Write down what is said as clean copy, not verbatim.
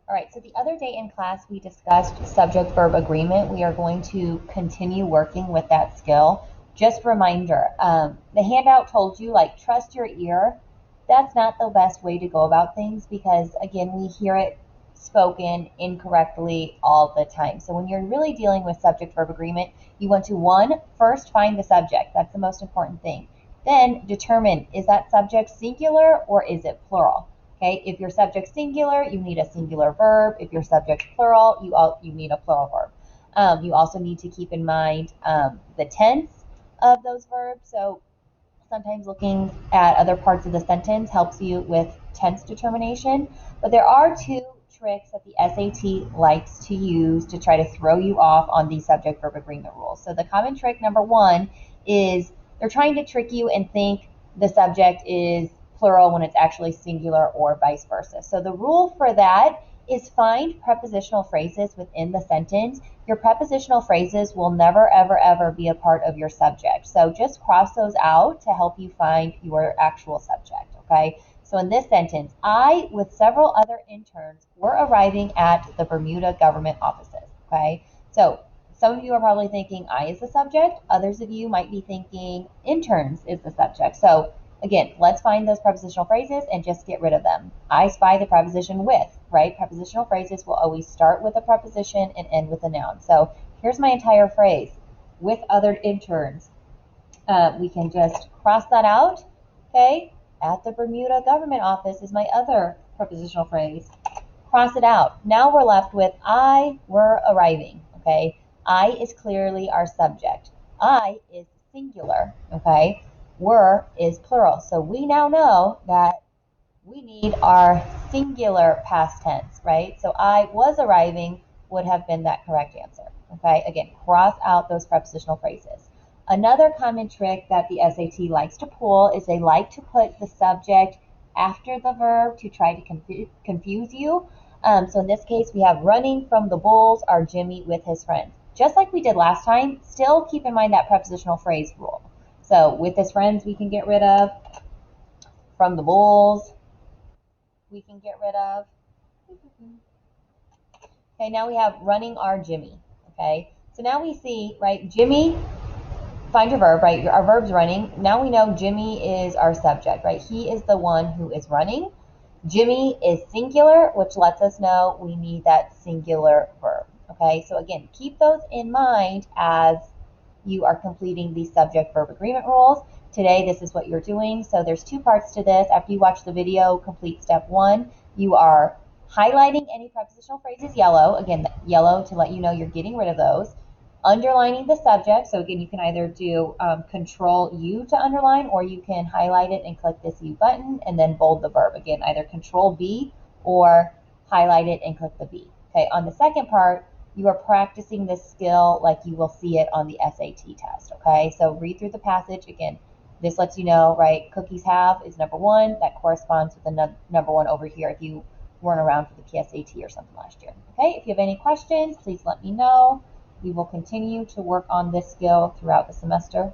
All right, so the other day in class we discussed subject-verb agreement. We are going to continue working with that skill. Just reminder, the handout told you, like, trust your ear. That's not the best way to go about things because, again, we hear it spoken incorrectly all the time. So when you're really dealing with subject-verb agreement, you want to, first find the subject. That's the most important thing. Then determine, is that subject singular or is it plural? Okay, if your subject singular, you need a singular verb. If your subject plural, you need a plural verb. You also need to keep in mind the tense of those verbs. So sometimes looking at other parts of the sentence helps you with tense determination. But there are two tricks that the SAT likes to use to try to throw you off on these subject-verb agreement rules. So the common trick number one is they're trying to trick you and think the subject is plural when it's actually singular or vice versa. So the rule for that is find prepositional phrases within the sentence. Your prepositional phrases will never, ever, ever be a part of your subject. So just cross those out to help you find your actual subject, okay? So in this sentence, I, with several other interns, were arriving at the Bermuda government offices, okay? So some of you are probably thinking I is the subject. Others of you might be thinking interns is the subject. So again, let's find those prepositional phrases and just get rid of them. I spy the preposition with, right? Prepositional phrases will always start with a preposition and end with a noun. So here's my entire phrase, with other interns. We can just cross that out, okay? At the Bermuda government office is my other prepositional phrase. Cross it out. Now we're left with I were arriving, okay? I is clearly our subject. I is singular, okay? Were is plural. So we now know that we need our singular past tense, right? So I was arriving would have been that correct answer, okay? Again, cross out those prepositional phrases. Another common trick that the SAT likes to pull is they like to put the subject after the verb to try to confuse you. So in this case, we have running from the bulls are Jimmy with his friends. Just like we did last time, still keep in mind that prepositional phrase rule. So with his friends, we can get rid of. From the bulls, we can get rid of. Okay, now we have running our Jimmy. Okay, so now we see, right, Jimmy, find your verb, right? Our verb's running. Now we know Jimmy is our subject, right? He is the one who is running. Jimmy is singular, which lets us know we need that singular verb. Okay, so again, keep those in mind as you are completing these subject-verb agreement rules. Today, this is what you're doing. So there's two parts to this. After you watch the video, complete step one. You are highlighting any prepositional phrases yellow. Again, yellow to let you know you're getting rid of those. Underlining the subject. So again, you can either do Control U to underline, or you can highlight it and click this U button and then bold the verb. Again, either Control B or highlight it and click the B. Okay, on the second part, you are practicing this skill like you will see it on the SAT test, okay? So read through the passage. Again, this lets you know, right, cookies have is number one. That corresponds with the number one over here if you weren't around for the PSAT or something last year, okay? If you have any questions, please let me know. We will continue to work on this skill throughout the semester.